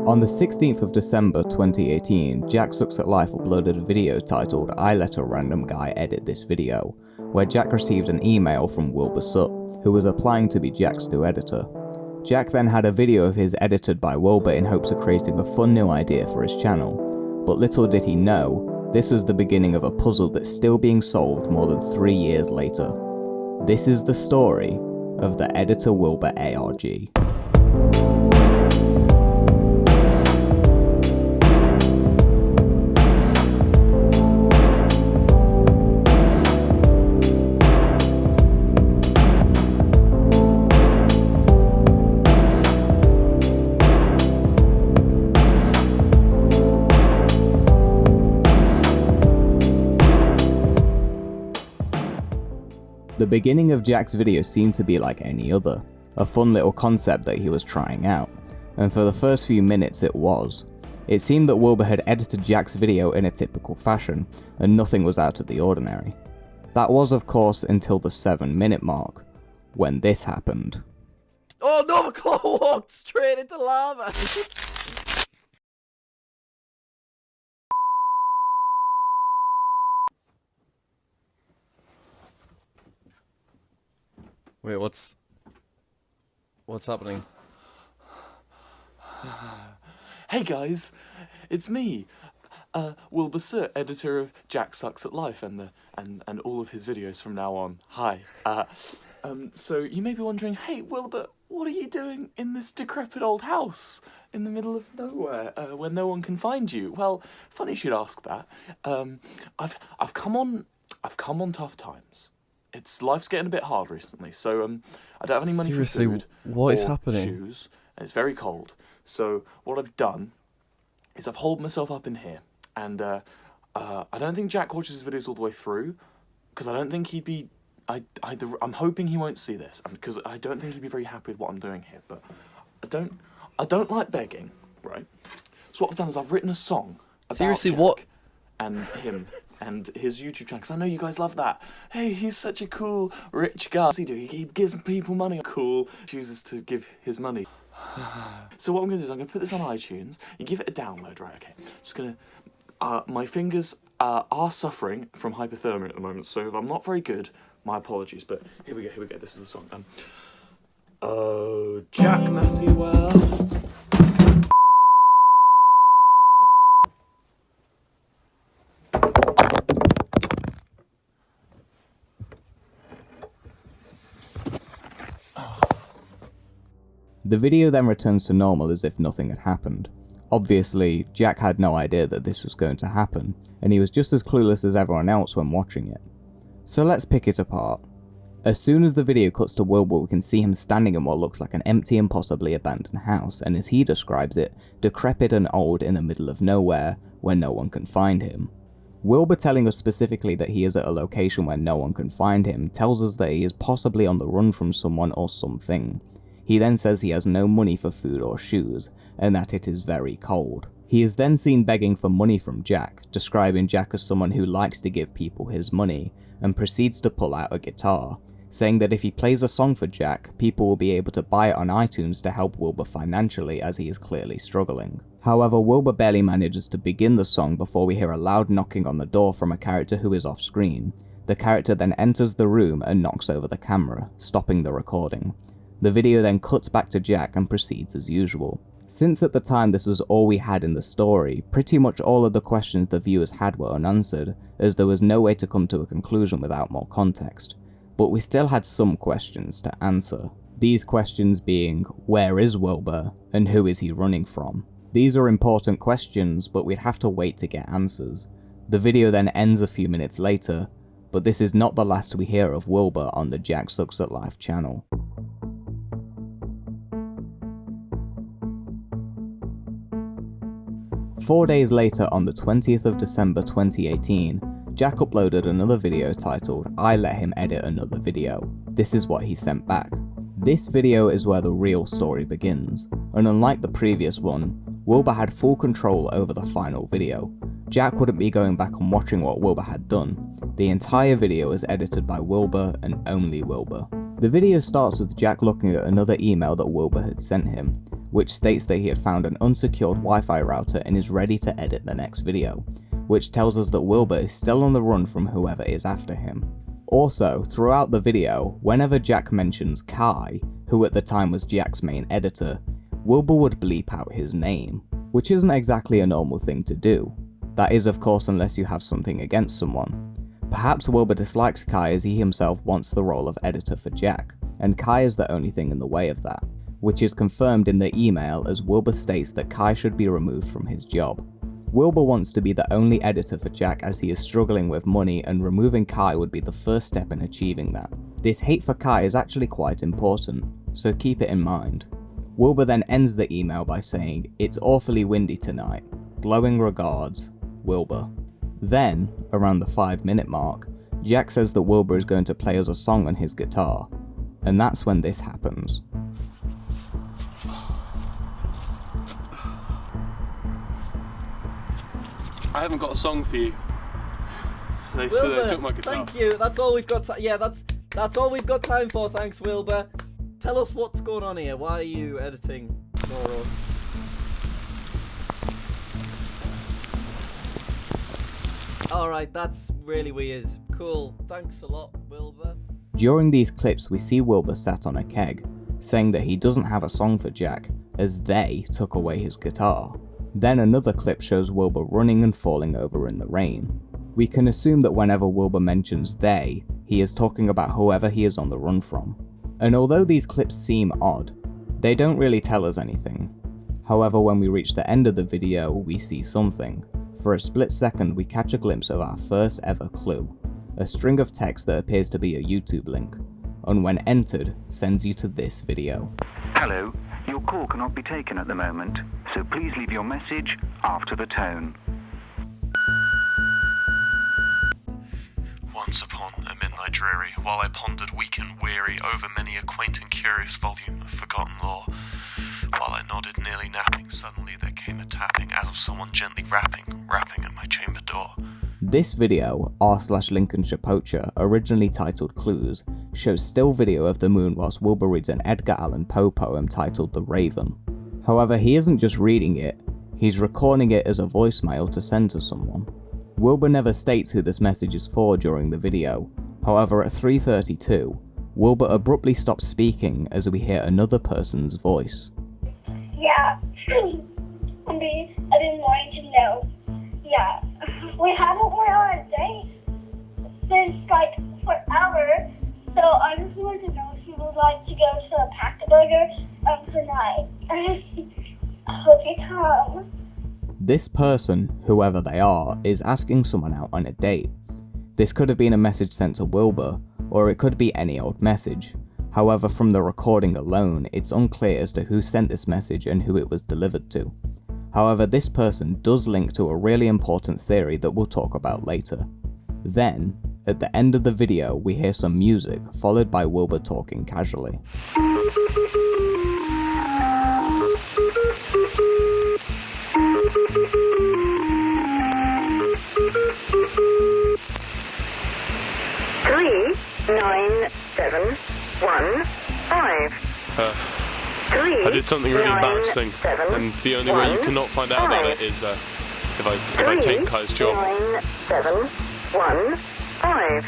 On the 16th of December 2018, JackSucksAtLife uploaded a video titled "I Let a Random Guy Edit This Video," where Jack received an email from Wilbur Soot, who was applying to be Jack's new editor. Jack then had a video of his edited by Wilbur in hopes of creating a fun new idea for his channel, but little did he know, this was the beginning of a puzzle that's still being solved more than 3 years later. This is the story of the editor Wilbur ARG. The beginning of Jack's video seemed to be like any other, a fun little concept that he was trying out, and for the first few minutes it was. It seemed that Wilbur had edited Jack's video in a typical fashion, and nothing was out of the ordinary. That was of course until the 7-minute mark, when this happened. Oh no, Claw walked straight into lava! Wait, what's happening? Hey guys, it's me, Wilbur Soot, editor of JackSucksAtLife and all of his videos from now on. Hi. So you may be wondering, hey Wilbur, what are you doing in this decrepit old house in the middle of nowhere where no one can find you? Well, funny you should ask that. I've come on tough times. Life's getting a bit hard recently, so I don't have any money for food. What is or happening? Shoes, and it's very cold. So what I've done is I've holed myself up in here, and I don't think Jack watches his videos all the way through, because I don't think he'd be. I'm hoping he won't see this, because I don't think he'd be very happy with what I'm doing here. But I don't like begging, right? So what I've done is I've written a song about Seriously, Jack what? And him. And his YouTube channel, because I know you guys love that. Hey, he's such a cool, rich guy. What does he do? He gives people money. Cool. Chooses to give his money. So what I'm going to do is I'm going to put this on iTunes. You give it a download, right? Okay. Just going to... my fingers are suffering from hypothermia at the moment, so if I'm not very good, my apologies. But here we go. This is the song. Oh, Jack Massywell. The video then returns to normal as if nothing had happened. Obviously, Jack had no idea that this was going to happen, and he was just as clueless as everyone else when watching it. So let's pick it apart. As soon as the video cuts to Wilbur, we can see him standing in what looks like an empty and possibly abandoned house, and as he describes it, decrepit and old in the middle of nowhere, where no one can find him. Wilbur telling us specifically that he is at a location where no one can find him tells us that he is possibly on the run from someone or something. He then says he has no money for food or shoes, and that it is very cold. He is then seen begging for money from Jack, describing Jack as someone who likes to give people his money, and proceeds to pull out a guitar, saying that if he plays a song for Jack, people will be able to buy it on iTunes to help Wilbur financially as he is clearly struggling. However, Wilbur barely manages to begin the song before we hear a loud knocking on the door from a character who is off screen. The character then enters the room and knocks over the camera, stopping the recording. The video then cuts back to Jack and proceeds as usual. Since at the time this was all we had in the story, pretty much all of the questions the viewers had were unanswered, as there was no way to come to a conclusion without more context. But we still had some questions to answer. These questions being, where is Wilbur, and who is he running from? These are important questions, but we'd have to wait to get answers. The video then ends a few minutes later, but this is not the last we hear of Wilbur on the JackSucksAtLife channel. Four days later, on the 20th of December 2018, Jack uploaded another video titled "I Let Him Edit Another Video." This is what he sent back. This video is where the real story begins, and unlike the previous one, Wilbur had full control over the final video. Jack wouldn't be going back and watching what Wilbur had done. The entire video is edited by Wilbur and only Wilbur. The video starts with Jack looking at another email that Wilbur had sent him, which states that he had found an unsecured Wi-Fi router and is ready to edit the next video, which tells us that Wilbur is still on the run from whoever is after him. Also, throughout the video, whenever Jack mentions Kai, who at the time was Jack's main editor, Wilbur would bleep out his name, which isn't exactly a normal thing to do. That is, of course, unless you have something against someone. Perhaps Wilbur dislikes Kai as he himself wants the role of editor for Jack, and Kai is the only thing in the way of that, which is confirmed in the email as Wilbur states that Kai should be removed from his job. Wilbur wants to be the only editor for Jack as he is struggling with money, and removing Kai would be the first step in achieving that. This hate for Kai is actually quite important, so keep it in mind. Wilbur then ends the email by saying, "It's awfully windy tonight. Glowing regards, Wilbur." Then, around the 5-minute mark, Jack says that Wilbur is going to play us a song on his guitar, and that's when this happens. I haven't got a song for you. They said they took my guitar. Thank you. That's all we've got. Yeah, that's all we've got time for. Thanks, Wilbur. Tell us what's going on here. Why are you editing for us? Alright, that's really weird. Cool. Thanks a lot, Wilbur. During these clips, we see Wilbur sat on a keg, saying that he doesn't have a song for Jack, as they took away his guitar. Then another clip shows Wilbur running and falling over in the rain. We can assume that whenever Wilbur mentions they, he is talking about whoever he is on the run from. And although these clips seem odd, they don't really tell us anything. However, when we reach the end of the video, we see something. For a split second, we catch a glimpse of our first ever clue, a string of text that appears to be a YouTube link, and when entered, sends you to this video. Hello, your call cannot be taken at the moment, so please leave your message after the tone. Once upon a midnight dreary, while I pondered weak and weary over many a quaint and curious volume of forgotten lore, while I nodded nearly napping, suddenly there came a tapping as of someone gently rapping at my chamber door. This video, r/Lincolnshire Poacher, originally titled Clues, shows still video of the moon whilst Wilbur reads an Edgar Allan Poe poem titled The Raven. However, he isn't just reading it, he's recording it as a voicemail to send to someone. Wilbur never states who this message is for during the video, however at 3:32, Wilbur abruptly stops speaking as we hear another person's voice. Yeah, I've been wanting to know. Yeah, we haven't went on a date since like forever, so I just wanted to know if you would like to go to a Pack-a-Burger tonight. I hope you come. This person, whoever they are, is asking someone out on a date. This could have been a message sent to Wilbur, or it could be any old message. However, from the recording alone, it's unclear as to who sent this message and who it was delivered to. However, this person does link to a really important theory that we'll talk about later. Then, at the end of the video, we hear some music, followed by Wilbur talking casually. I did something really embarrassing, and the only way you cannot find out about it is if I take Kai's job. 9715.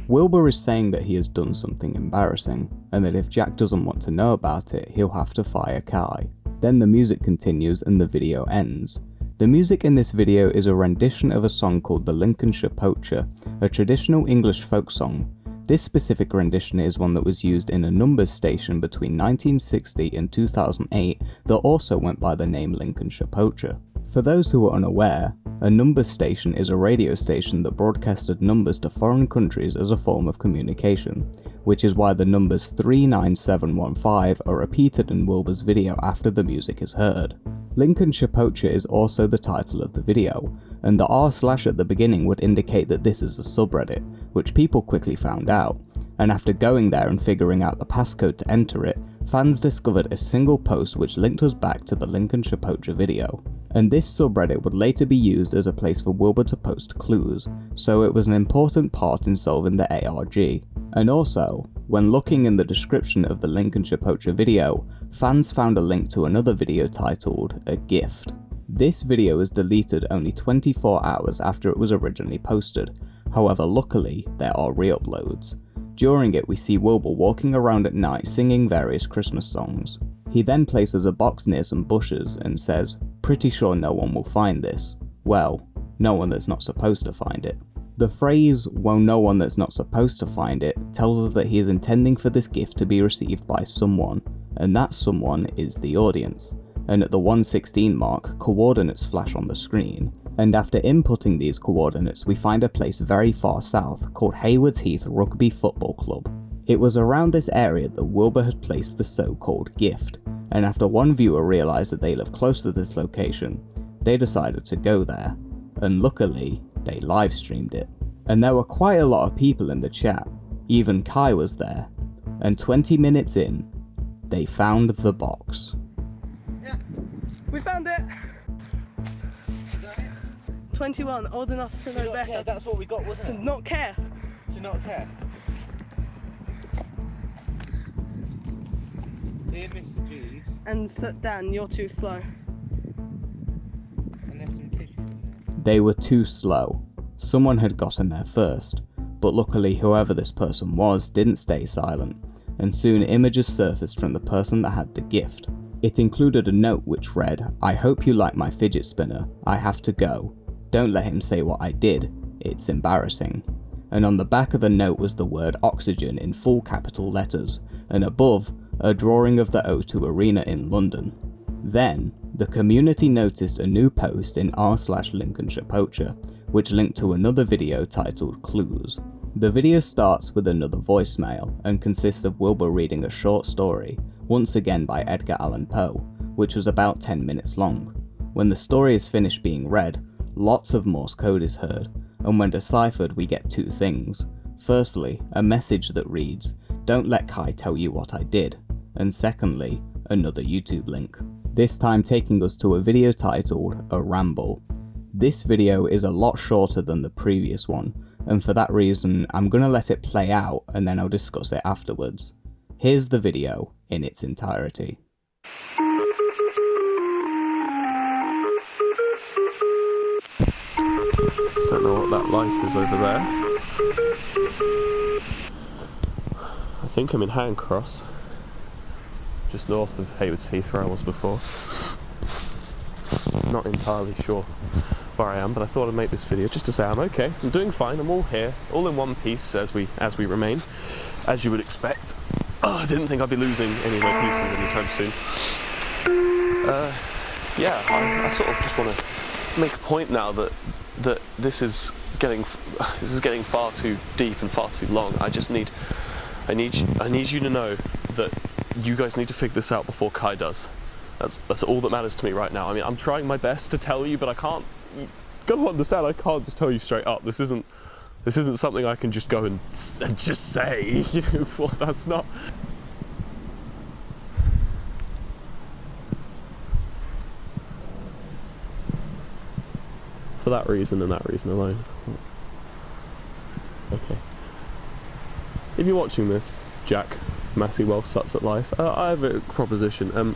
Wilbur is saying that he has done something embarrassing, and that if Jack doesn't want to know about it, he'll have to fire Kai. Then the music continues and the video ends. The music in this video is a rendition of a song called The Lincolnshire Poacher, a traditional English folk song. This specific rendition is one that was used in a numbers station between 1960 and 2008 that also went by the name Lincolnshire Poacher. For those who are unaware, a numbers station is a radio station that broadcasted numbers to foreign countries as a form of communication, which is why the numbers 39715 are repeated in Wilbur's video after the music is heard. Lincolnshire Poacher is also the title of the video, and the r/ at the beginning would indicate that this is a subreddit, which people quickly found out, and after going there and figuring out the passcode to enter it, fans discovered a single post which linked us back to the Lincolnshire Poacher video, and this subreddit would later be used as a place for Wilbur to post clues, so it was an important part in solving the ARG. And also, when looking in the description of the Lincolnshire Poacher video, fans found a link to another video titled A Gift. This video was deleted only 24 hours after it was originally posted, however luckily there are re-uploads. During it we see Wilbur walking around at night singing various Christmas songs. He then places a box near some bushes and says, "Pretty sure no one will find this." Well, no one that's not supposed to find it. The phrase, "well, no one that's not supposed to find it," tells us that he is intending for this gift to be received by someone, and that someone is the audience. And at the 1:16 mark, coordinates flash on the screen, and after inputting these coordinates we find a place very far south called Haywards Heath Rugby Football Club. It was around this area that Wilbur had placed the so-called gift, and after one viewer realised that they live close to this location, they decided to go there, and luckily they live streamed it. And there were quite a lot of people in the chat, even Kai was there, and 20 minutes in, they found the box. Yeah, we found it! 21, old enough to know better. Yeah, that's what we got, wasn't it? To not care. To not care. Dear Mr. Jeeves. And Dan, you're too slow. And there's some tissue in there. They were too slow. Someone had gotten there first, but luckily whoever this person was didn't stay silent, and soon images surfaced from the person that had the gift. It included a note which read, "I hope you like my fidget spinner. I have to go. Don't let him say what I did. It's embarrassing." And on the back of the note was the word oxygen in full capital letters, and above, a drawing of the O2 Arena in London. Then, the community noticed a new post in r/Lincolnshire Poacher, which linked to another video titled Clues. The video starts with another voicemail, and consists of Wilbur reading a short story, once again by Edgar Allan Poe, which was about 10 minutes long. When the story is finished being read, lots of Morse code is heard, and when deciphered we get two things. Firstly, a message that reads, "Don't let Kai tell you what I did," and secondly, another YouTube link. This time taking us to a video titled A Ramble. This video is a lot shorter than the previous one, and for that reason I'm gonna let it play out and then I'll discuss it afterwards. Here's the video in its entirety. Don't know what that light is over there. I think I'm in Handcross, just north of Haywards Heath where I was before. Not entirely sure where I am, but I thought I'd make this video just to say I'm okay. I'm doing fine. I'm all here, all in one piece as we remain, as you would expect. Oh, I didn't think I'd be losing any of my pieces anytime soon. Yeah, I sort of just want to make a point now that this is getting far too deep and far too long. I need you to know that you guys need to figure this out before Kai does. That's all that matters to me right now. I mean, I'm trying my best to tell you, but I can't. You gotta understand, I can't just tell you straight up. This isn't something I can just go and just say. You know, well, that's not. For that reason and that reason alone. Okay. If you're watching this, Jack, Massey Wells Sucks at Life, I have a proposition.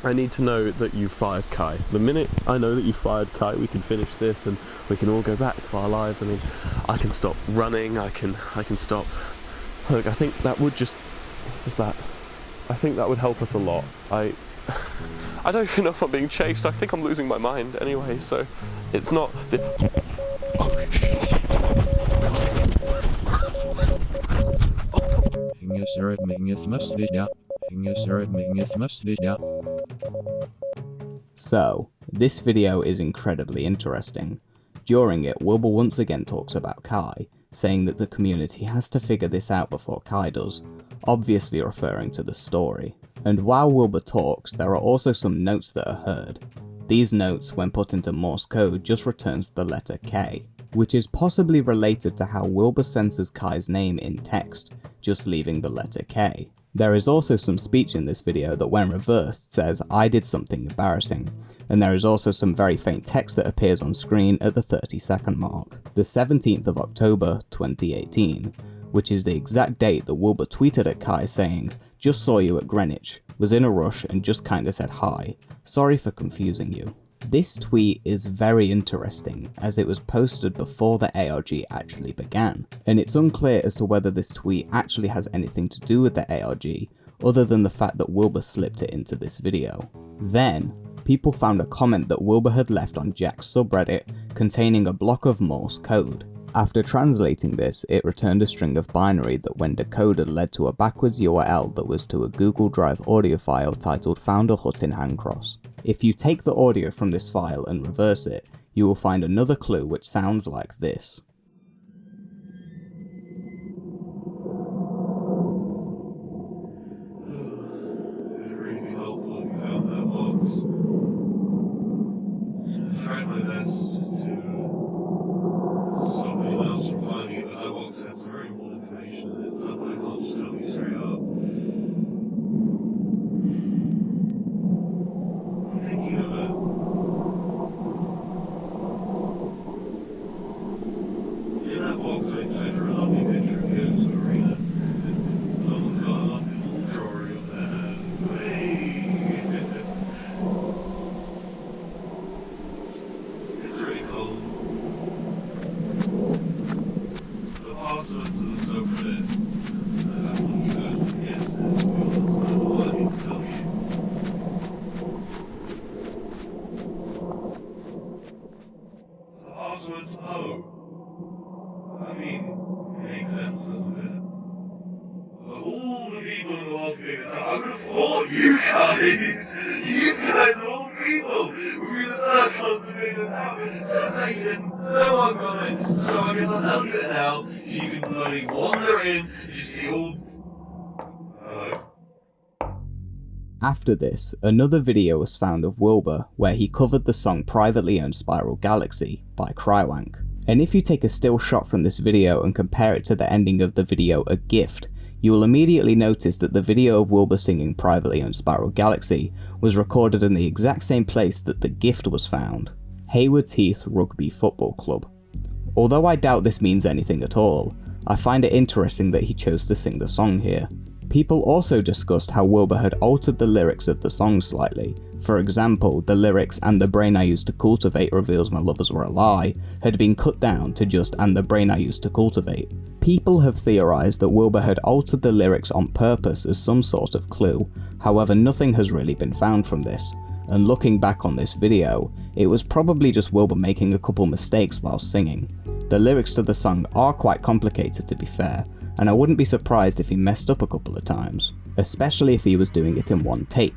I need to know that you fired Kai. The minute I know that you fired Kai, we can finish this and we can all go back to our lives. I mean, I can stop running, I can stop. Look, I think that would just. What was that? I think that would help us a lot. I don't even know if I'm being chased. I think I'm losing my mind anyway, so it's not. So, this video is incredibly interesting. During it, Wilbur once again talks about Kai, saying that the community has to figure this out before Kai does, obviously referring to the story. And while Wilbur talks, there are also some notes that are heard. These notes, when put into Morse code, just returns the letter K, which is possibly related to how Wilbur censors Kai's name in text, just leaving the letter K. There is also some speech in this video that when reversed says I did something embarrassing, and there is also some very faint text that appears on screen at the 30-second mark. The 17th of October 2018, which is the exact date that Wilbur tweeted at Kai saying, "Just saw you at Greenwich, was in a rush and just kinda said hi, sorry for confusing you." This tweet is very interesting as it was posted before the ARG actually began, and it's unclear as to whether this tweet actually has anything to do with the ARG other than the fact that Wilbur slipped it into this video. Then, people found a comment that Wilbur had left on Jack's subreddit containing a block of Morse code. After translating this, it returned a string of binary that when decoded led to a backwards URL that was to a Google Drive audio file titled "Found a Hut in Handcross." If you take the audio from this file and reverse it, you will find another clue which sounds like this. It'd really be helpful if you found that box. I tried my best to stop anyone else from finding it, but that box had some very important information in it, stuff I can't just tell you straight up. I'm thinking of it. In that box, I drew a lovely picture of Joe's arena. Someone's got a lovely little drawing of their hand. Hey! It's really cold. The password to the subreddit said I thought you heard. Yes, it was. All I need to tell you. The password's Poe. I mean, it makes sense, doesn't it? Of all the people in the world to figure this out, I would have thought you guys of all people, would be the first ones to figure this out. Turns out you didn't. No one got it. So I guess I'll tell you it now, so you can bloody wander in and just see all... Hello? After this, another video was found of Wilbur where he covered the song Privately Owned Spiral Galaxy by Crywank. And if you take a still shot from this video and compare it to the ending of the video A Gift, you will immediately notice that the video of Wilbur singing Privately Owned Spiral Galaxy was recorded in the exact same place that the gift was found, Haywards Heath Rugby Football Club. Although I doubt this means anything at all, I find it interesting that he chose to sing the song here. People also discussed how Wilbur had altered the lyrics of the song slightly. For example, the lyrics "and the brain I used to cultivate reveals my lovers were a lie" had been cut down to just "and the brain I used to cultivate." People have theorized that Wilbur had altered the lyrics on purpose as some sort of clue, however nothing has really been found from this, and looking back on this video, it was probably just Wilbur making a couple mistakes while singing. The lyrics to the song are quite complicated to be fair, and I wouldn't be surprised if he messed up a couple of times, especially if he was doing it in one take.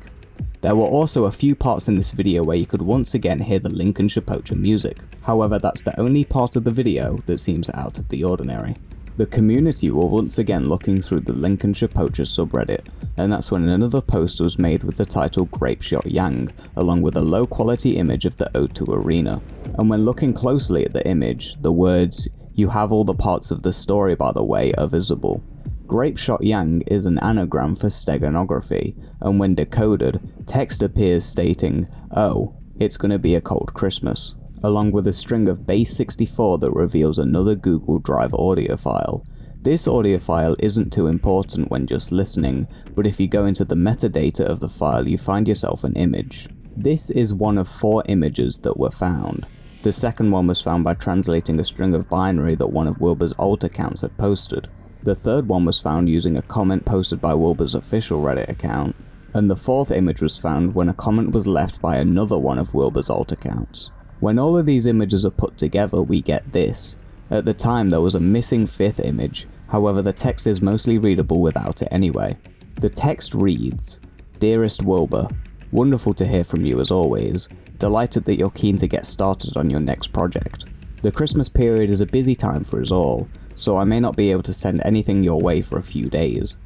There were also a few parts in this video where you could once again hear the Lincolnshire Poacher music, however that's the only part of the video that seems out of the ordinary. The community were once again looking through the Lincolnshire Poacher subreddit, and that's when another post was made with the title Grapeshot Yang, along with a low quality image of the O2 Arena. And when looking closely at the image, the words "You have all the parts of the story by the way" are visible. Grapeshot Yang is an anagram for steganography, and when decoded, text appears stating, "Oh, it's gonna be a cold Christmas," along with a string of base 64 that reveals another Google Drive audio file. This audio file isn't too important when just listening, but if you go into the metadata of the file you find yourself an image. This is one of 4 images that were found. The second one was found by translating a string of binary that one of Wilbur's alt accounts had posted. The third one was found using a comment posted by Wilbur's official Reddit account, and the fourth image was found when a comment was left by another one of Wilbur's alt accounts. When all of these images are put together, we get this. At the time there was a missing 5th image, however the text is mostly readable without it anyway. The text reads, "Dearest Wilbur, wonderful to hear from you as always. Delighted that you're keen to get started on your next project. The Christmas period is a busy time for us all, so I may not be able to send anything your way for a few days.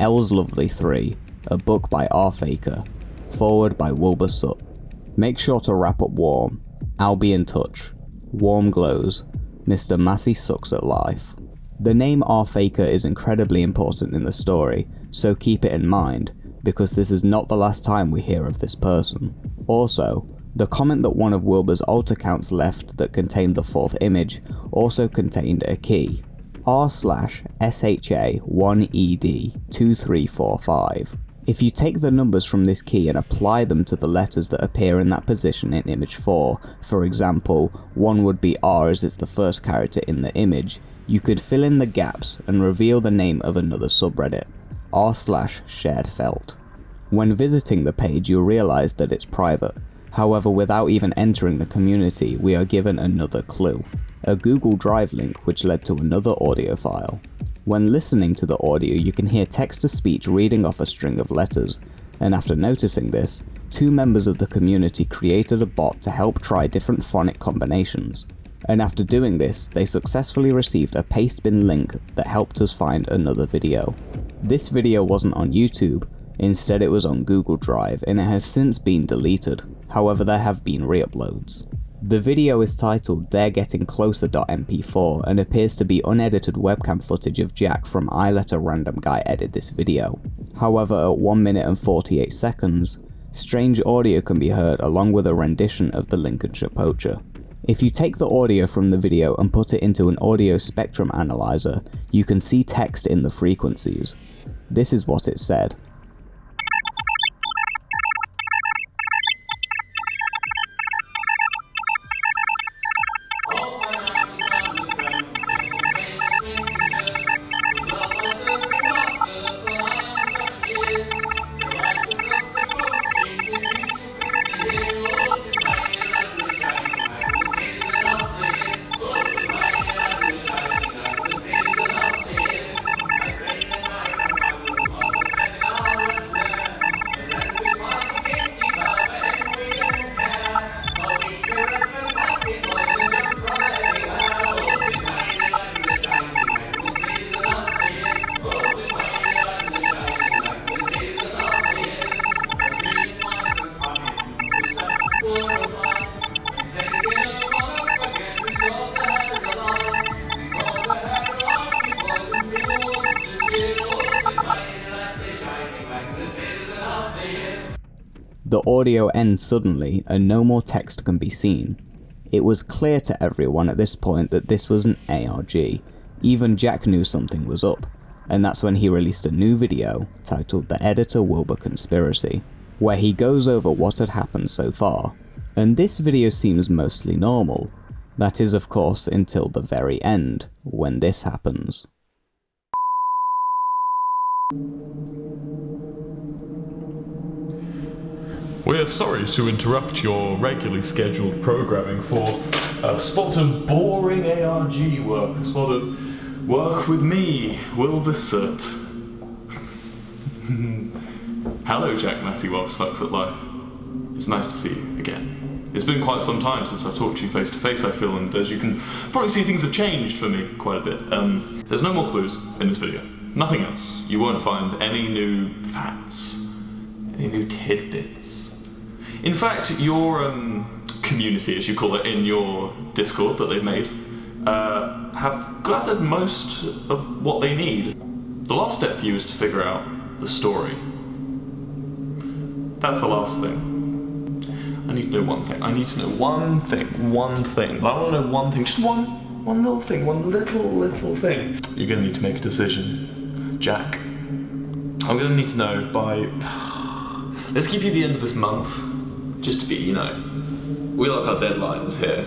Elle's Lovely 3, a book by R. Faker, forward by Wilbur Soot. Make sure to wrap up warm. I'll be in touch. Warm glows. Mr. Massey Sucks at Life." The name R. Faker is incredibly important in the story, so keep it in mind, because this is not the last time we hear of this person. Also, the comment that one of Wilbur's alt accounts left that contained the fourth image also contained a key, r/sha1ed2345. If you take the numbers from this key and apply them to the letters that appear in that position in image 4, for example, one would be R as it's the first character in the image, you could fill in the gaps and reveal the name of another subreddit, r/sharedfelt. When visiting the page you'll realise that it's private. However, without even entering the community, we are given another clue, a Google Drive link which led to another audio file. When listening to the audio you can hear text-to-speech reading off a string of letters, and after noticing this, 2 members of the community created a bot to help try different phonic combinations. And after doing this, they successfully received a pastebin link that helped us find another video. This video wasn't on YouTube, instead it was on Google Drive and it has since been deleted, however there have been re-uploads. The video is titled They're Getting Closer.mp4 and appears to be unedited webcam footage of Jack from I Let a Random Guy Edit This Video. However, at 1 minute and 48 seconds, strange audio can be heard along with a rendition of the Lincolnshire Poacher. If you take the audio from the video and put it into an audio spectrum analyzer, you can see text in the frequencies. This is what it said. The audio ends suddenly and no more text can be seen. It was clear to everyone at this point that this was an ARG. Even Jack knew something was up, and that's when he released a new video titled The Editor Wilbur Conspiracy, where he goes over what had happened so far. And this video seems mostly normal. That is, of course, until the very end, when this happens. We're sorry to interrupt your regularly scheduled programming for a spot of boring ARG work, a spot of work with me, Wilbur Soot. Hello, Jack JackSucksAtLife. It's nice to see you again. It's been quite some time since I've talked to you face to face, I feel, and as you can probably see, things have changed for me quite a bit. There's no more clues in this video. Nothing else. You won't find any new facts, any new tidbits. In fact, your community, as you call it, in your Discord that they've made, have gathered most of what they need. The last step for you is to figure out the story. That's the last thing. I need to know one thing. I need to know one thing. I want to know one thing. Just one little thing. One little thing. You're going to need to make a decision. Jack, I'm going to need to know by... Let's give you the end of this month. Just to be, you know, we like our deadlines here.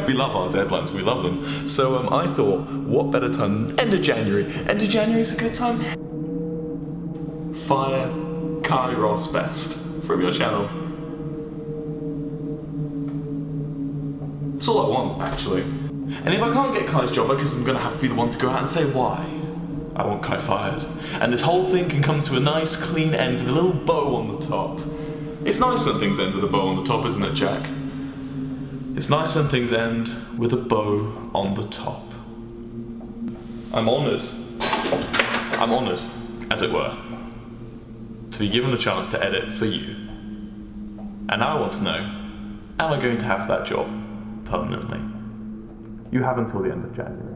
We love our deadlines, we love them. So I thought, what better time? End of January. End of January is a good time. Fire Kai Ross Best from your channel. That's all I want, actually. And if I can't get Kai's job, I guess I'm gonna have to be the one to go out and say why I want Kai fired. And this whole thing can come to a nice, clean end with a little bow on the top. It's nice when things end with a bow on the top, isn't it, Jack? It's nice when things end with a bow on the top. I'm honoured, as it were, to be given a chance to edit for you. And I want to know, am I going to have that job permanently? You have until the end of January.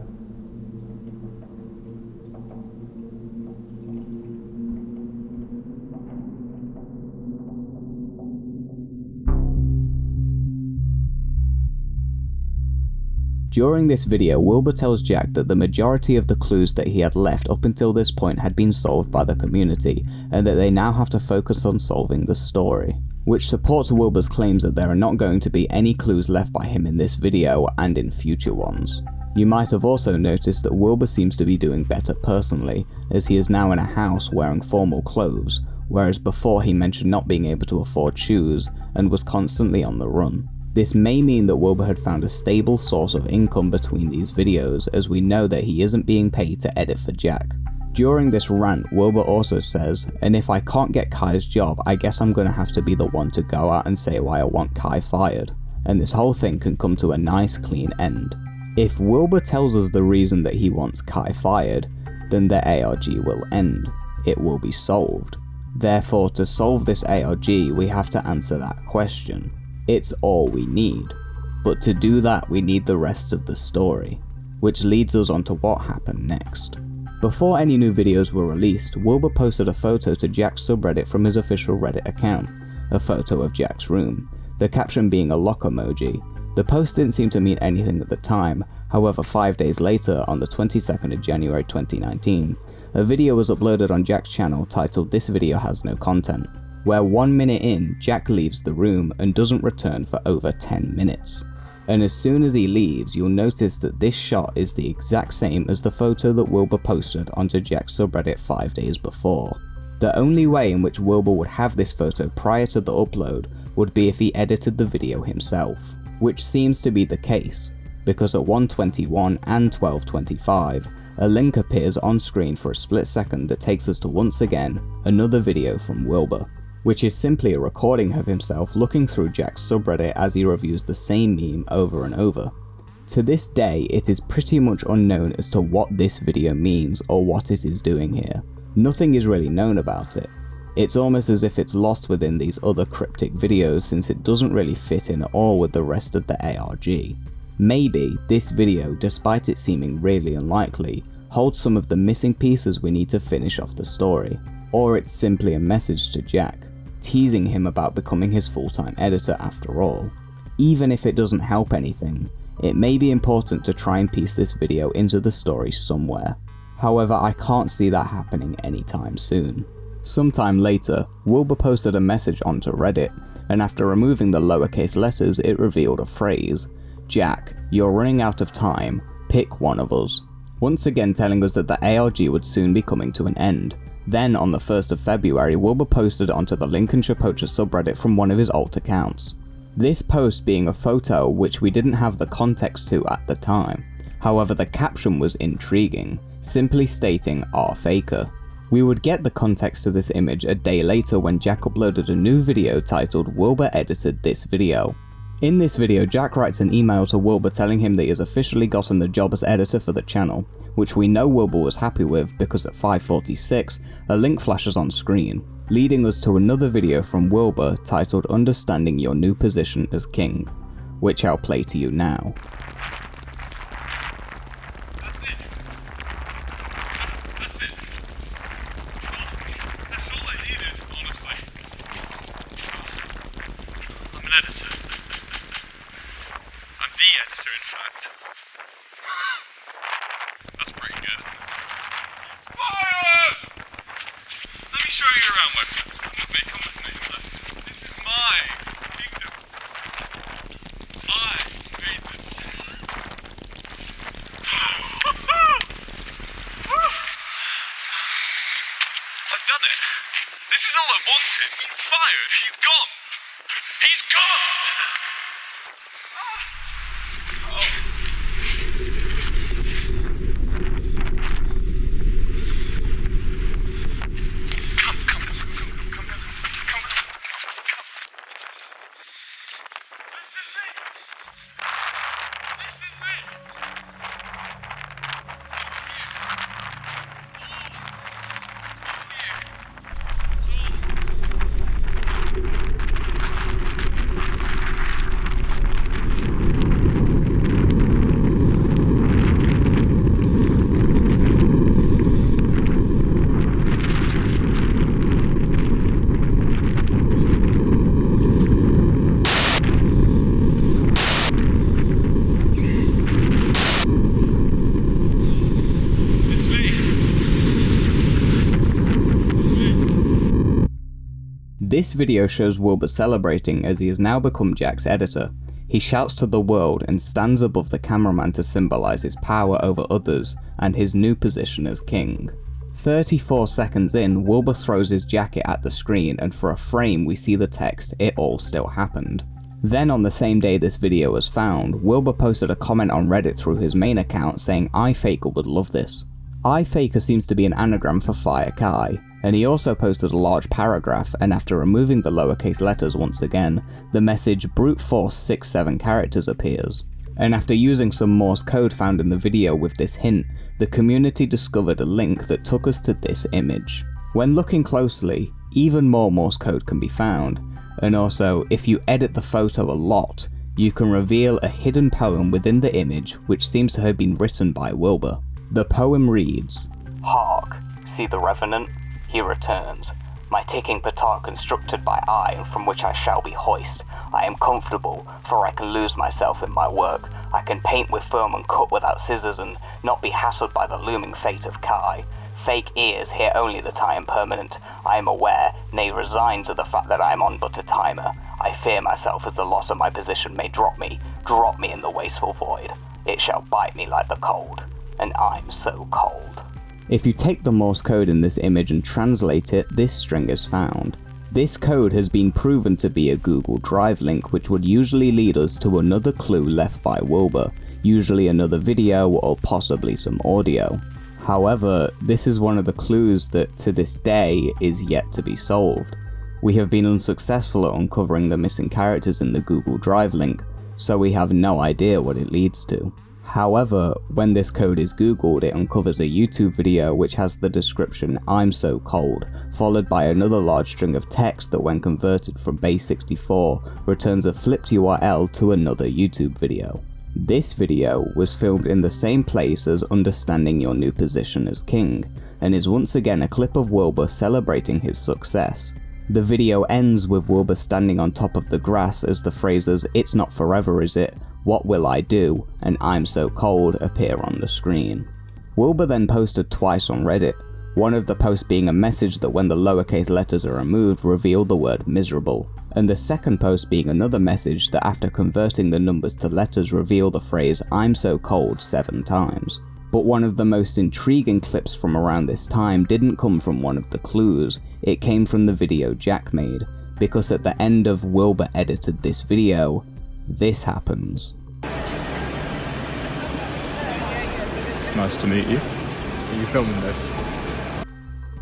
During this video, Wilbur tells Jack that the majority of the clues that he had left up until this point had been solved by the community, and that they now have to focus on solving the story, which supports Wilbur's claims that there are not going to be any clues left by him in this video and in future ones. You might have also noticed that Wilbur seems to be doing better personally, as he is now in a house wearing formal clothes, whereas before he mentioned not being able to afford shoes and was constantly on the run. This may mean that Wilbur had found a stable source of income between these videos, as we know that he isn't being paid to edit for Jack. During this rant, Wilbur also says, "And if I can't get Kai's job, I guess I'm gonna have to be the one to go out and say why I want Kai fired." And this whole thing can come to a nice clean end. If Wilbur tells us the reason that he wants Kai fired, then the ARG will end. It will be solved. Therefore, to solve this ARG, we have to answer that question. It's all we need. But to do that, we need the rest of the story, which leads us on to what happened next. Before any new videos were released, Wilbur posted a photo to Jack's subreddit from his official Reddit account, a photo of Jack's room, the caption being a lock emoji. The post didn't seem to mean anything at the time, however 5 days later, on the 22nd of January 2019, a video was uploaded on Jack's channel titled "This Video Has No Content," where 1 minute in, Jack leaves the room and doesn't return for over 10 minutes. And as soon as he leaves, you'll notice that this shot is the exact same as the photo that Wilbur posted onto Jack's subreddit 5 days before. The only way in which Wilbur would have this photo prior to the upload would be if he edited the video himself, which seems to be the case, because at 1:21 and 12:25, a link appears on screen for a split second that takes us to once again another video from Wilbur, which is simply a recording of himself looking through Jack's subreddit as he reviews the same meme over and over. To this day, it is pretty much unknown as to what this video means or what it is doing here. Nothing is really known about it. It's almost as if it's lost within these other cryptic videos, since it doesn't really fit in at all with the rest of the ARG. Maybe this video, despite it seeming really unlikely, holds some of the missing pieces we need to finish off the story. Or it's simply a message to Jack, teasing him about becoming his full-time editor after all. Even if it doesn't help anything, it may be important to try and piece this video into the story somewhere. However, I can't see that happening anytime soon. Sometime later, Wilbur posted a message onto Reddit, and after removing the lowercase letters, it revealed a phrase: "Jack, you're running out of time, pick one of us." Once again telling us that the ARG would soon be coming to an end. Then on the 1st of February, Wilbur posted onto the Lincolnshire Poacher subreddit from one of his alt accounts. This post being a photo which we didn't have the context to at the time. However, the caption was intriguing, simply stating "our faker." We would get the context to this image a day later when Jack uploaded a new video titled "Wilbur edited this video." In this video, Jack writes an email to Wilbur telling him that he has officially gotten the job as editor for the channel, which we know Wilbur was happy with because at 5:46, a link flashes on screen, leading us to another video from Wilbur titled "Understanding Your New Position as King," which I'll play to you now. That's it. That's all I needed, honestly. I'm an editor. I'm the editor, in fact. That's pretty good. Fire! Let me show you around my place. Come with me. This is my kingdom. I made this. I've done it. This is all I wanted. He's fired. He's gone. He's gone! This video shows Wilbur celebrating as he has now become Jack's editor. He shouts to the world and stands above the cameraman to symbolise his power over others and his new position as king. 34 seconds in, Wilbur throws his jacket at the screen, and for a frame we see the text, "It all still happened." Then on the same day this video was found, Wilbur posted a comment on Reddit through his main account saying iFaker would love this. iFaker seems to be an anagram for Fire Kai, and he also posted a large paragraph, and after removing the lowercase letters once again, the message brute force 6-7 characters appears. And after using some Morse code found in the video with this hint, the community discovered a link that took us to this image. When looking closely, even more Morse code can be found, and also, if you edit the photo a lot, you can reveal a hidden poem within the image which seems to have been written by Wilbur. The poem reads, "Hark, see the revenant? He returns. My ticking petard constructed by I, and from which I shall be hoist. I am comfortable, for I can lose myself in my work. I can paint with foam and cut without scissors, and not be hassled by the looming fate of Kai. Fake ears hear only that I am permanent. I am aware, nay resigned to the fact that I am on but a timer. I fear myself as the loss of my position may drop me in the wasteful void. It shall bite me like the cold, and I'm so cold." If you take the Morse code in this image and translate it, this string is found. This code has been proven to be a Google Drive link, which would usually lead us to another clue left by Wilbur, usually another video or possibly some audio. However, this is one of the clues that to this day is yet to be solved. We have been unsuccessful at uncovering the missing characters in the Google Drive link, so we have no idea what it leads to. However, when this code is googled, it uncovers a YouTube video which has the description "I'm so cold," followed by another large string of text that when converted from base 64 returns a flipped URL to another YouTube video. This video was filmed in the same place as Understanding Your New Position as King, and is once again a clip of Wilbur celebrating his success. The video ends with Wilbur standing on top of the grass as the phrases "It's not forever, is it? What will I do?" and "I'm so cold" appear on the screen. Wilbur then posted twice on Reddit, one of the posts being a message that when the lowercase letters are removed reveal the word miserable, and the second post being another message that after converting the numbers to letters reveal the phrase "I'm so cold" 7 times. But one of the most intriguing clips from around this time didn't come from one of the clues, it came from the video Jack made, because at the end of Wilbur edited this video, this happens. Nice to meet you. Are you filming this?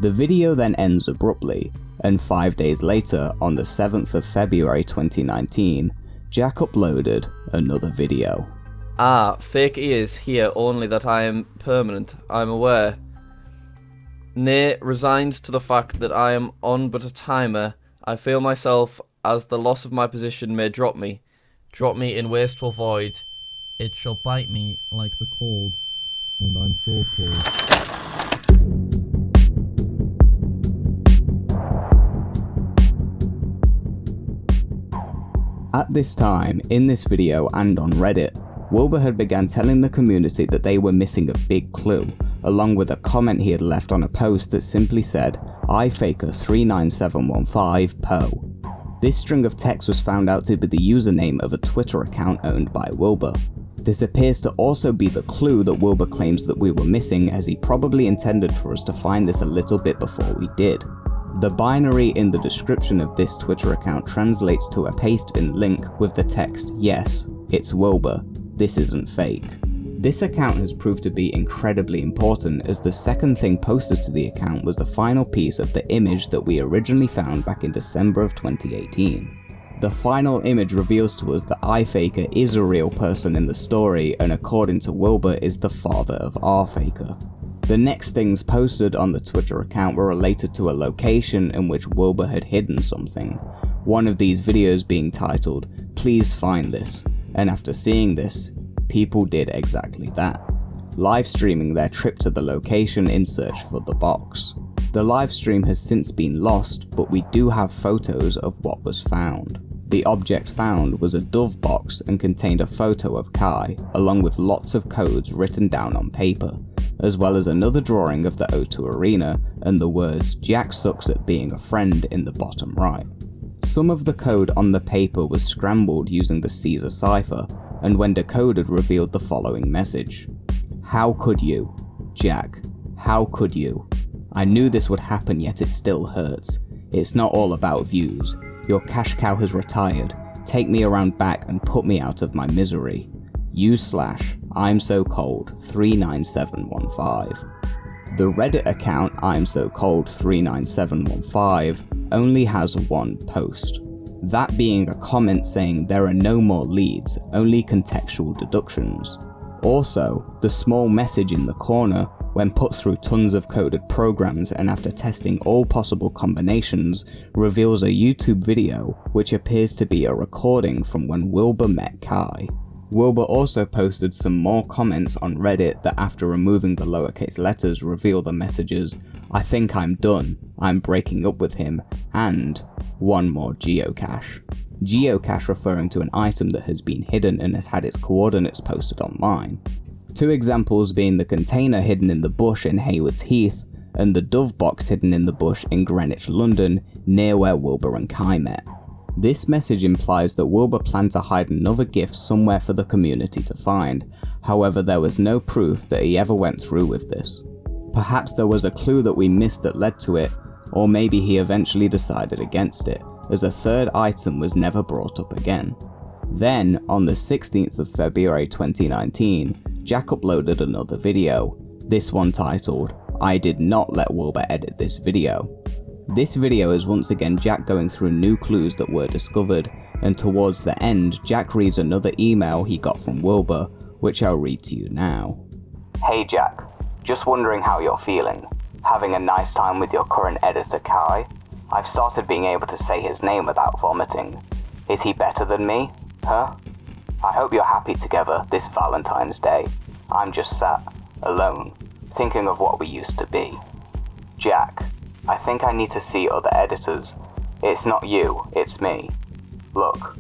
The video then ends abruptly, and 5 days later, on the 7th of February 2019, Jack uploaded another video. Fake ears hear only that I am permanent, I'm aware. Nay, resigned to the fact that I am on but a timer, I feel myself as the loss of my position may drop me in wasteful void. It shall bite me like the cold, and I'm so cold. At this time, in this video and on Reddit, Wilbur had begun telling the community that they were missing a big clue, along with a comment he had left on a post that simply said, "iFaker39715 PO." This string of text was found out to be the username of a Twitter account owned by Wilbur. This appears to also be the clue that Wilbur claims that we were missing, as he probably intended for us to find this a little bit before we did. The binary in the description of this Twitter account translates to a pastebin link with the text, "Yes, it's Wilbur. This isn't fake." This account has proved to be incredibly important, as the second thing posted to the account was the final piece of the image that we originally found back in December of 2018. The final image reveals to us that iFaker is a real person in the story, and according to Wilbur is the father of rFaker. The next things posted on the Twitter account were related to a location in which Wilbur had hidden something, one of these videos being titled, "Please find this," and after seeing this, people did exactly that, live streaming their trip to the location in search for the box. The live stream has since been lost, but we do have photos of what was found. The object found was a dove box and contained a photo of Kai, along with lots of codes written down on paper, as well as another drawing of the O2 Arena and the words "Jack sucks at being a friend" in the bottom right. Some of the code on the paper was scrambled using the Caesar cipher, and when decoded revealed the following message. How could you? Jack, how could you? I knew this would happen, yet it still hurts. It's not all about views. Your cash cow has retired. Take me around back and put me out of my misery. /I'm so cold 39715. The Reddit account I'm so cold 39715 only has one post. That being a comment saying there are no more leads, only contextual deductions. Also, the small message in the corner, when put through tons of coded programs and after testing all possible combinations, reveals a YouTube video which appears to be a recording from when Wilbur met Kai. Wilbur also posted some more comments on Reddit that after removing the lowercase letters reveal the messages, I think I'm done, I'm breaking up with him, and one more geocache. Geocache referring to an item that has been hidden and has had its coordinates posted online. Two examples being the container hidden in the bush in Haywards Heath, and the dove box hidden in the bush in Greenwich, London, near where Wilbur and Kai met. This message implies that Wilbur planned to hide another gift somewhere for the community to find, however there was no proof that he ever went through with this. Perhaps there was a clue that we missed that led to it, or maybe he eventually decided against it, as a third item was never brought up again. Then, on the 16th of February 2019, Jack uploaded another video, this one titled, I did not let Wilbur edit this video. This video is once again Jack going through new clues that were discovered, and towards the end, Jack reads another email he got from Wilbur, which I'll read to you now. Hey Jack, just wondering how you're feeling. Having a nice time with your current editor Kai? I've started being able to say his name without vomiting. Is he better than me? Huh? I hope you're happy together this Valentine's Day. I'm just sat, alone, thinking of what we used to be. Jack, I think I need to see other editors. It's not you, it's me. Look,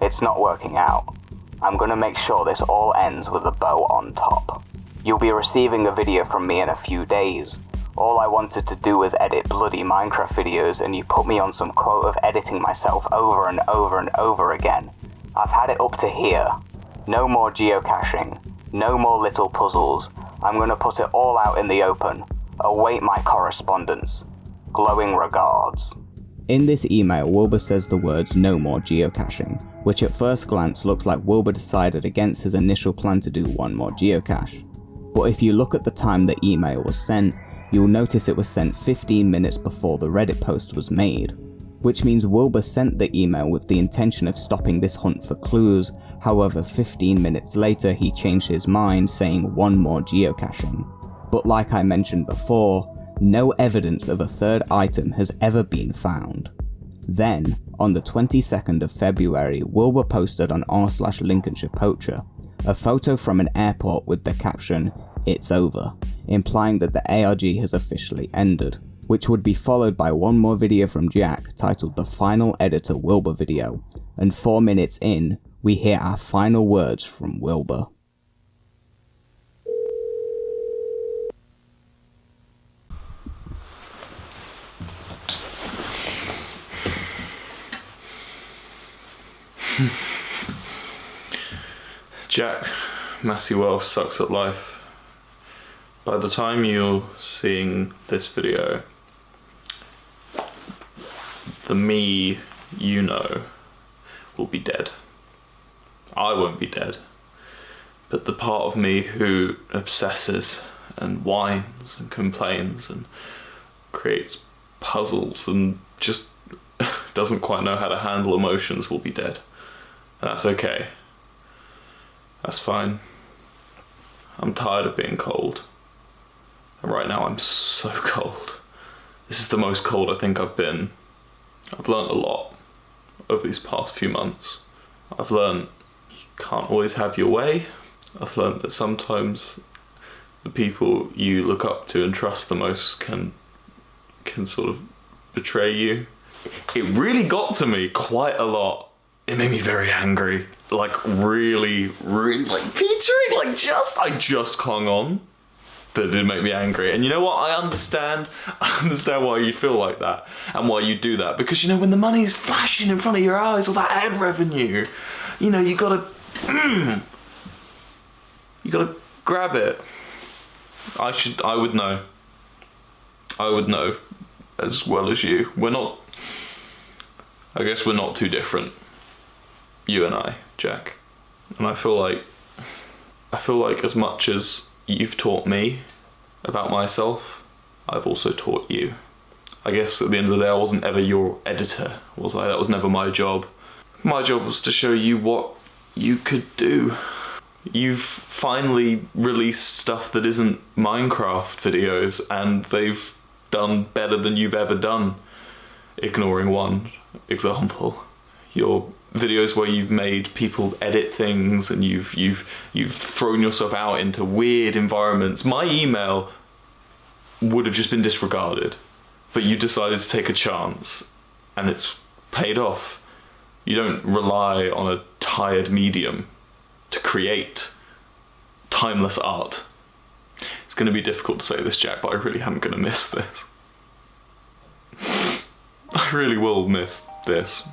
it's not working out. I'm gonna make sure this all ends with a bow on top. You'll be receiving a video from me in a few days. All I wanted to do was edit bloody Minecraft videos, and you put me on some quote of editing myself over and over and over again. I've had it up to here. No more geocaching. No more little puzzles. I'm gonna put it all out in the open. Await my correspondence. Glowing regards. In this email, Wilbur says the words no more geocaching, which at first glance looks like Wilbur decided against his initial plan to do one more geocache. But if you look at the time the email was sent, you'll notice it was sent 15 minutes before the Reddit post was made, which means Wilbur sent the email with the intention of stopping this hunt for clues. However, 15 minutes later he changed his mind, saying one more geocaching. But like I mentioned before, no evidence of a third item has ever been found. Then, on the 22nd of February, Wilbur posted on r/Lincolnshire Poacher a photo from an airport with the caption, "It's over," implying that the ARG has officially ended, which would be followed by one more video from Jack titled The Final Editor Wilbur Video, and 4 minutes in, we hear our final words from Wilbur. Jack, Massey Welsh sucks at life. By the time you're seeing this video, the me you know will be dead. I won't be dead, but the part of me who obsesses and whines and complains and creates puzzles and just doesn't quite know how to handle emotions will be dead. And that's okay. That's fine. I'm tired of being cold. And right now I'm so cold. This is the most cold I think I've been. I've learnt a lot over these past few months. I've learnt you can't always have your way. I've learnt that sometimes the people you look up to and trust the most can sort of betray you. It really got to me quite a lot. It made me very angry. Like really, like Petering, I just clung on. that did make me angry. And you know what? I understand why you'd feel like that and why you do that. Because, you know, when the money's flashing in front of your eyes, all that ad revenue, you know, you gotta grab it. I would know. I would know as well as you. I guess we're not too different, you and I, Jack. And I feel like as much as you've taught me about myself, I've also taught you. I guess at the end of the day, I wasn't ever your editor, was I? That was never my job. My job was to show you what you could do. You've finally released stuff that isn't Minecraft videos, and they've done better than you've ever done, ignoring one example. Your videos where you've made people edit things and you've thrown yourself out into weird environments. My email would have just been disregarded, but you decided to take a chance, and it's paid off. You don't rely on a tired medium to create timeless art. It's going to be difficult to say this, Jack, but I really am going to miss this. I really will miss this.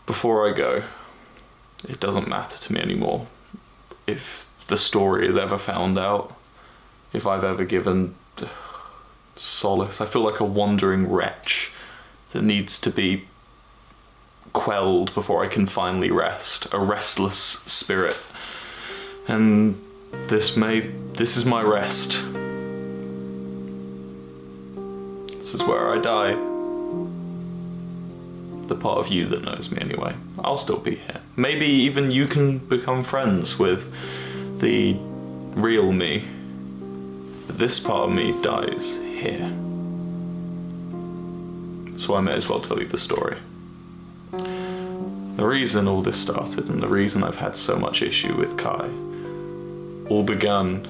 Before I go, it doesn't matter to me anymore if the story is ever found out, if I've ever given solace. I feel like a wandering wretch that needs to be quelled before I can finally rest, a restless spirit. And this is my rest. This is where I die. The part of you that knows me anyway. I'll still be here. Maybe even you can become friends with the real me. But this part of me dies here. So I may as well tell you the story. The reason all this started, and the reason I've had so much issue with Kai, all began...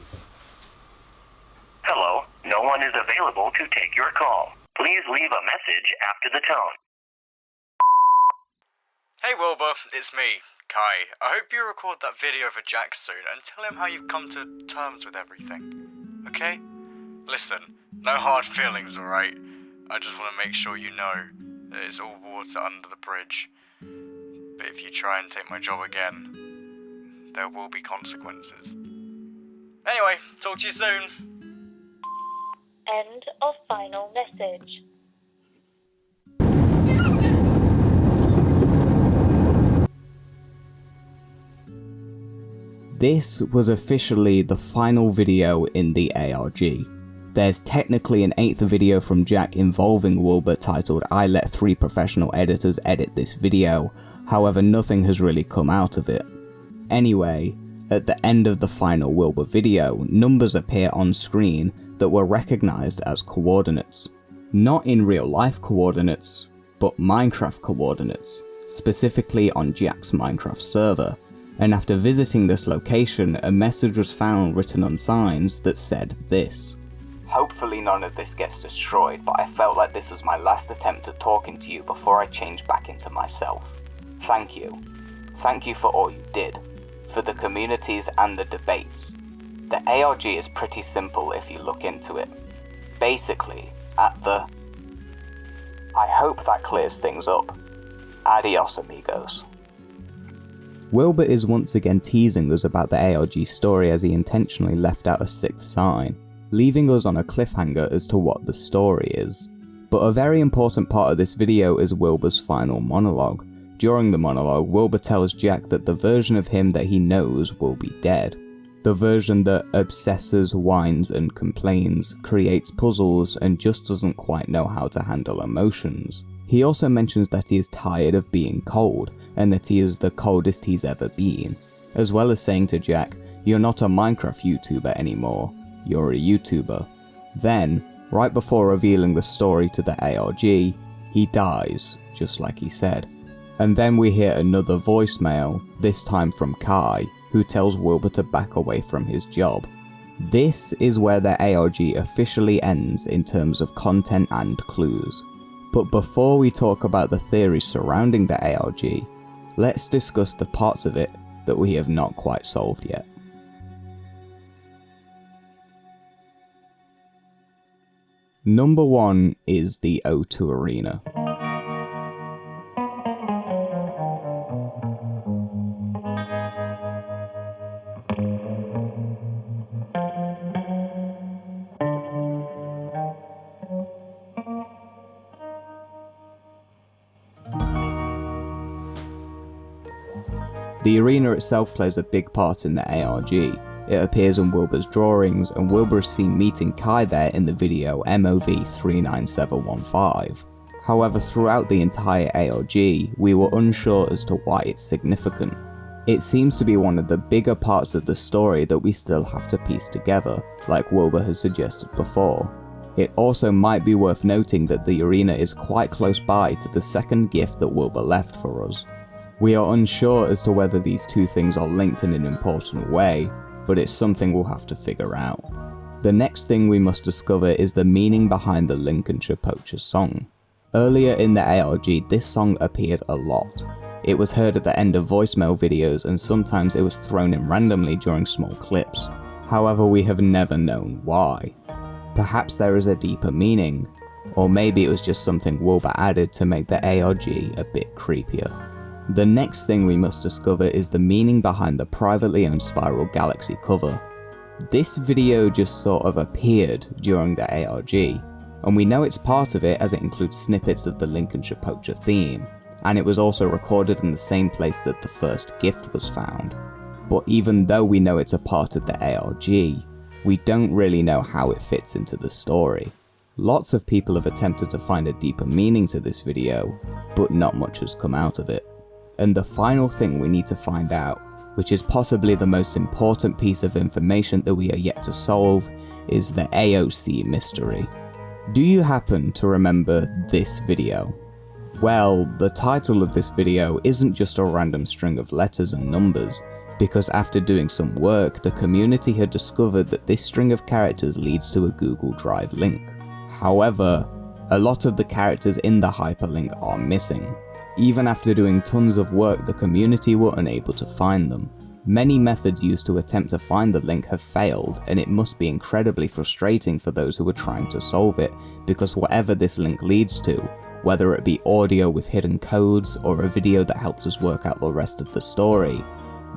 Hello, no one is available to take your call. Please leave a message after the tone. Hey Wilbur, it's me, Kai. I hope you record that video for Jack soon and tell him how you've come to terms with everything. Okay? Listen, no hard feelings, alright? I just want to make sure you know that it's all water under the bridge. But if you try and take my job again, there will be consequences. Anyway, talk to you soon. End of final message. This was officially the final video in the ARG. There's technically an 8th video from Jack involving Wilbur titled "I let 3 professional editors edit this video," however nothing has really come out of it. Anyway, at the end of the final Wilbur video, numbers appear on screen that were recognised as coordinates. Not in real life coordinates, but Minecraft coordinates, specifically on Jack's Minecraft server. And after visiting this location, a message was found written on signs that said this: "Hopefully none of this gets destroyed, but I felt like this was my last attempt at talking to you before I changed back into myself. Thank you. Thank you for all you did, for the communities and the debates. The ARG is pretty simple if you look into it. Basically, I hope that clears things up. Adios, amigos." Wilbur is once again teasing us about the ARG story as he intentionally left out a 6th sign, leaving us on a cliffhanger as to what the story is. But a very important part of this video is Wilbur's final monologue. During the monologue, Wilbur tells Jack that the version of him that he knows will be dead. The version that obsesses, whines and complains, creates puzzles and just doesn't quite know how to handle emotions. He also mentions that he is tired of being cold, and that he is the coldest he's ever been, as well as saying to Jack, "You're not a Minecraft YouTuber anymore, you're a YouTuber." Then, right before revealing the story to the ARG, he dies, just like he said. And then we hear another voicemail, this time from Kai, who tells Wilbur to back away from his job. This is where the ARG officially ends in terms of content and clues. But before we talk about the theories surrounding the ARG, let's discuss the parts of it that we have not quite solved yet. Number 1 is the O2 Arena. The arena itself plays a big part in the ARG. It appears in Wilbur's drawings, and Wilbur is seen meeting Kai there in the video MOV 39715. However, throughout the entire ARG, we were unsure as to why it's significant. It seems to be one of the bigger parts of the story that we still have to piece together, like Wilbur has suggested before. It also might be worth noting that the arena is quite close by to the second gift that Wilbur left for us. We are unsure as to whether these two things are linked in an important way, but it's something we'll have to figure out. The next thing we must discover is the meaning behind the Lincolnshire Poacher song. Earlier in the ARG, this song appeared a lot. It was heard at the end of voicemail videos, and sometimes it was thrown in randomly during small clips. However, we have never known why. Perhaps there is a deeper meaning, or maybe it was just something Wilbur added to make the ARG a bit creepier. The next thing we must discover is the meaning behind the privately owned Spiral Galaxy cover. This video just sort of appeared during the ARG, and we know it's part of it as it includes snippets of the Lincolnshire Poacher theme, and it was also recorded in the same place that the first gift was found. But even though we know it's a part of the ARG, we don't really know how it fits into the story. Lots of people have attempted to find a deeper meaning to this video, but not much has come out of it. And the final thing we need to find out, which is possibly the most important piece of information that we are yet to solve, is the AOC mystery. Do you happen to remember this video? Well, the title of this video isn't just a random string of letters and numbers, because after doing some work, the community had discovered that this string of characters leads to a Google Drive link. However, a lot of the characters in the hyperlink are missing. Even after doing tons of work, the community were unable to find them. Many methods used to attempt to find the link have failed, and it must be incredibly frustrating for those who are trying to solve it, because whatever this link leads to, whether it be audio with hidden codes or a video that helps us work out the rest of the story,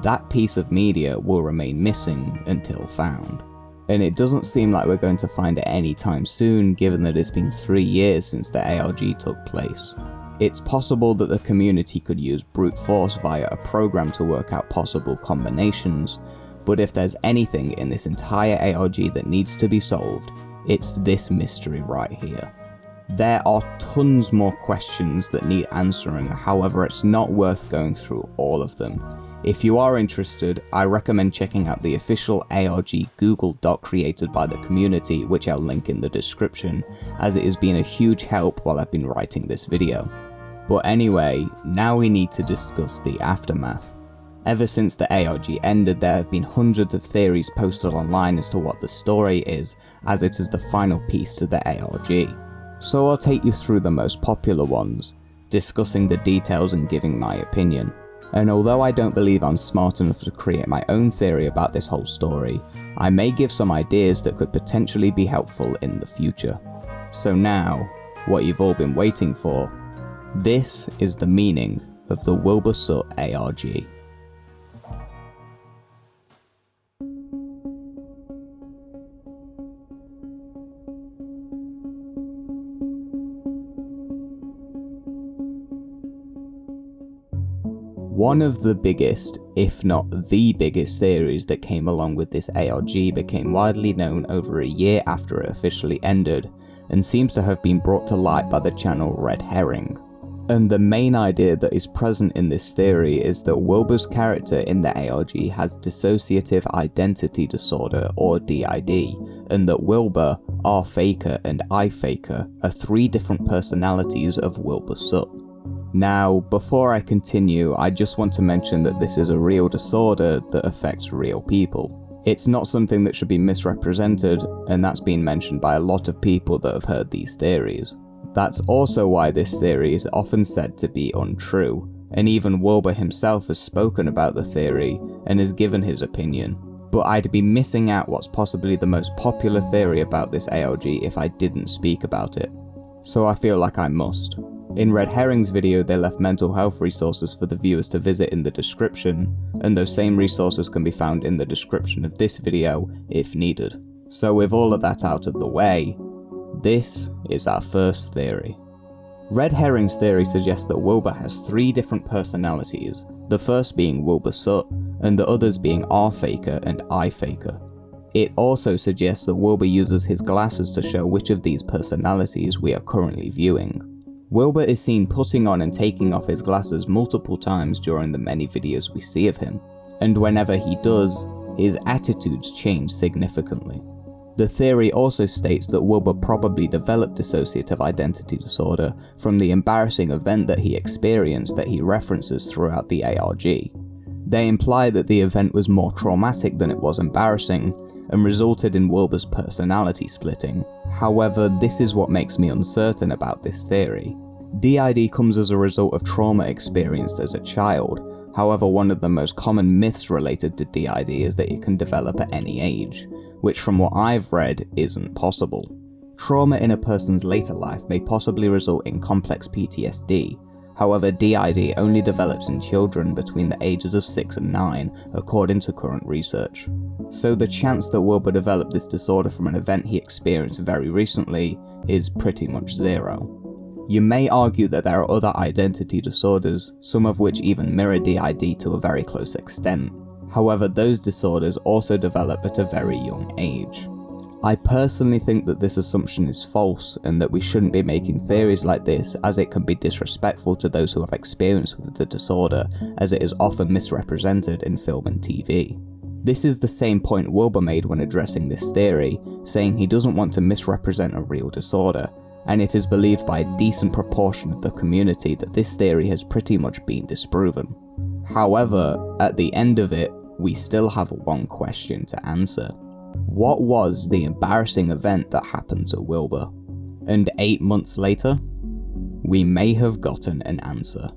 that piece of media will remain missing until found. And it doesn't seem like we're going to find it anytime soon, given that it's been 3 years since the ARG took place. It's possible that the community could use brute force via a program to work out possible combinations, but if there's anything in this entire ARG that needs to be solved, it's this mystery right here. There are tons more questions that need answering, however it's not worth going through all of them. If you are interested, I recommend checking out the official ARG Google Doc created by the community, which I'll link in the description, as it has been a huge help while I've been writing this video. But anyway, now we need to discuss the aftermath. Ever since the ARG ended, there have been hundreds of theories posted online as to what the story is, as it is the final piece to the ARG. So I'll take you through the most popular ones, discussing the details and giving my opinion. And although I don't believe I'm smart enough to create my own theory about this whole story, I may give some ideas that could potentially be helpful in the future. So now, what you've all been waiting for, this is the meaning of the Wilbur Soot ARG. One of the biggest, if not the biggest theories that came along with this ARG became widely known over a year after it officially ended, and seems to have been brought to light by the channel RedHerring. And the main idea that is present in this theory is that Wilbur's character in the ARG has dissociative identity disorder, or DID, and that Wilbur, R Faker, and I Faker are 3 different personalities of Wilbur Soot. Now, before I continue, I just want to mention that this is a real disorder that affects real people. It's not something that should be misrepresented, and that's been mentioned by a lot of people that have heard these theories. That's also why this theory is often said to be untrue, and even Wilbur himself has spoken about the theory and has given his opinion. But I'd be missing out what's possibly the most popular theory about this ARG if I didn't speak about it. So I feel like I must. In Red Herring's video, they left mental health resources for the viewers to visit in the description, and those same resources can be found in the description of this video if needed. So with all of that out of the way, this is our first theory. Red Herring's theory suggests that Wilbur has 3 different personalities, the first being Wilbur Soot, and the others being R-Faker and I-Faker. It also suggests that Wilbur uses his glasses to show which of these personalities we are currently viewing. Wilbur is seen putting on and taking off his glasses multiple times during the many videos we see of him, and whenever he does, his attitudes change significantly. The theory also states that Wilbur probably developed dissociative identity disorder from the embarrassing event that he experienced that he references throughout the ARG. They imply that the event was more traumatic than it was embarrassing, and resulted in Wilbur's personality splitting. However, this is what makes me uncertain about this theory. DID comes as a result of trauma experienced as a child. However, one of the most common myths related to DID is that it can develop at any age, which from what I've read isn't possible. Trauma in a person's later life may possibly result in complex PTSD. However, DID only develops in children between the ages of 6 and 9, according to current research. So the chance that Wilbur developed this disorder from an event he experienced very recently is pretty much 0. You may argue that there are other identity disorders, some of which even mirror DID to a very close extent. However, those disorders also develop at a very young age. I personally think that this assumption is false and that we shouldn't be making theories like this, as it can be disrespectful to those who have experience with the disorder, as it is often misrepresented in film and TV. This is the same point Wilbur made when addressing this theory, saying he doesn't want to misrepresent a real disorder, and it is believed by a decent proportion of the community that this theory has pretty much been disproven. However, at the end of it, we still have one question to answer. What was the embarrassing event that happened to Wilbur? And 8 months later, we may have gotten an answer.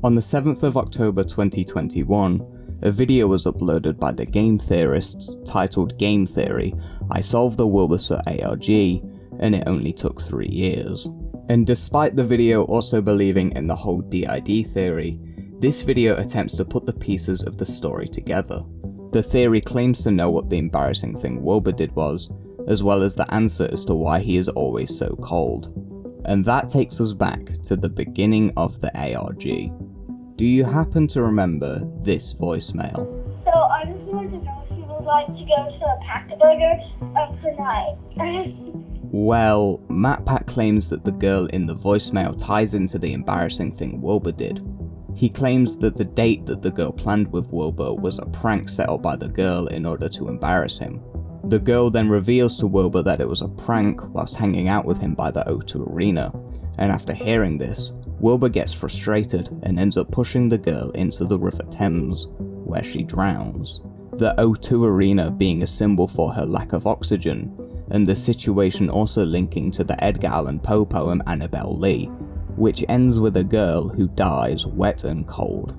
On the 7th of October 2021, a video was uploaded by the Game Theorists titled Game Theory, I Solved the Wilbur Soot ARG, and it only took 3 years. And despite the video also believing in the whole DID theory, this video attempts to put the pieces of the story together. The theory claims to know what the embarrassing thing Wilbur did was, as well as the answer as to why he is always so cold. And that takes us back to the beginning of the ARG. Do you happen to remember this voicemail? So I just wanted to know if you would like to go to a Pack-a-Burger tonight. Well, MatPat claims that the girl in the voicemail ties into the embarrassing thing Wilbur did. He claims that the date that the girl planned with Wilbur was a prank set up by the girl in order to embarrass him. The girl then reveals to Wilbur that it was a prank whilst hanging out with him by the O2 Arena, and after hearing this, Wilbur gets frustrated and ends up pushing the girl into the River Thames, where she drowns. The O2 Arena being a symbol for her lack of oxygen, and the situation also linking to the Edgar Allan Poe poem Annabel Lee, which ends with a girl who dies wet and cold.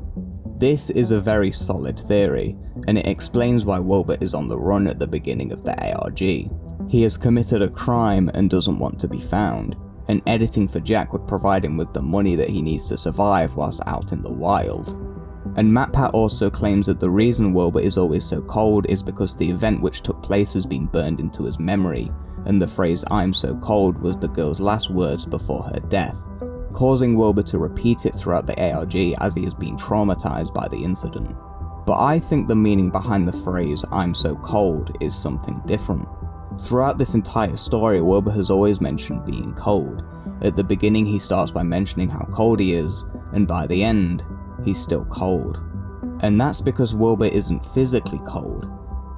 This is a very solid theory, and it explains why Wilbur is on the run at the beginning of the ARG. He has committed a crime and doesn't want to be found, and editing for Jack would provide him with the money that he needs to survive whilst out in the wild. And MatPat also claims that the reason Wilbur is always so cold is because the event which took place has been burned into his memory, and the phrase "I'm so cold" was the girl's last words before her death, causing Wilbur to repeat it throughout the ARG as he has been traumatized by the incident. But I think the meaning behind the phrase "I'm so cold" is something different. Throughout this entire story, Wilbur has always mentioned being cold. At the beginning he starts by mentioning how cold he is, and by the end, he's still cold. And that's because Wilbur isn't physically cold,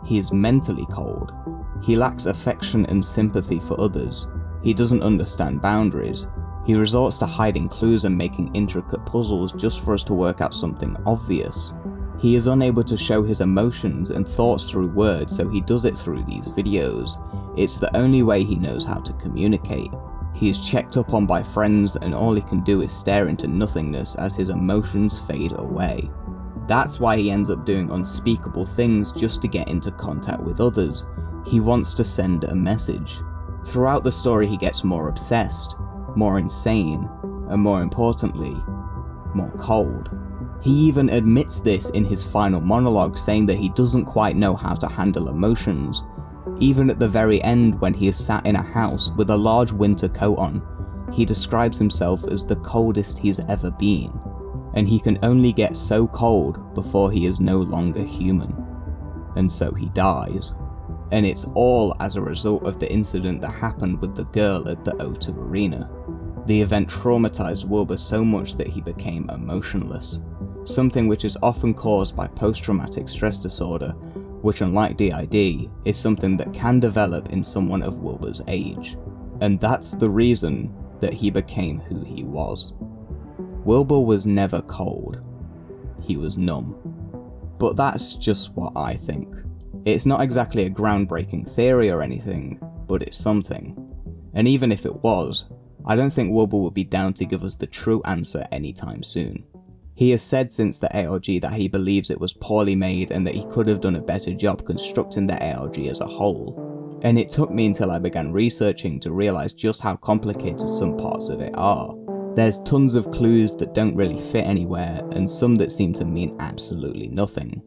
he is mentally cold. He lacks affection and sympathy for others. He doesn't understand boundaries. He resorts to hiding clues and making intricate puzzles just for us to work out something obvious. He is unable to show his emotions and thoughts through words, so he does it through these videos. It's the only way he knows how to communicate. He is checked up on by friends, and all he can do is stare into nothingness as his emotions fade away. That's why he ends up doing unspeakable things just to get into contact with others. He wants to send a message. Throughout the story he gets more obsessed, more insane, and more importantly, more cold. He even admits this in his final monologue, saying that he doesn't quite know how to handle emotions. Even at the very end, when he is sat in a house with a large winter coat on, he describes himself as the coldest he's ever been, and he can only get so cold before he is no longer human. And so he dies. And it's all as a result of the incident that happened with the girl at the O2 Arena. The event traumatized Wilbur so much that he became emotionless, something which is often caused by post-traumatic stress disorder, which, unlike DID, is something that can develop in someone of Wilbur's age. And that's the reason that he became who he was. Wilbur was never cold. He was numb. But that's just what I think. It's not exactly a groundbreaking theory or anything, but it's something. And even if it was, I don't think Wilbur would be down to give us the true answer anytime soon. He has said since the ARG that he believes it was poorly made and that he could have done a better job constructing the ARG as a whole. And it took me until I began researching to realise just how complicated some parts of it are. There's tons of clues that don't really fit anywhere, and some that seem to mean absolutely nothing.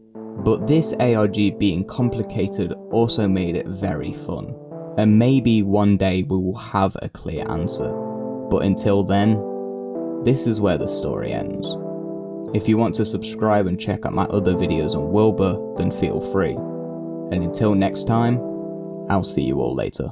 But this ARG being complicated also made it very fun. And maybe one day we will have a clear answer. But until then, this is where the story ends. If you want to subscribe and check out my other videos on Wilbur, then feel free. And until next time, I'll see you all later.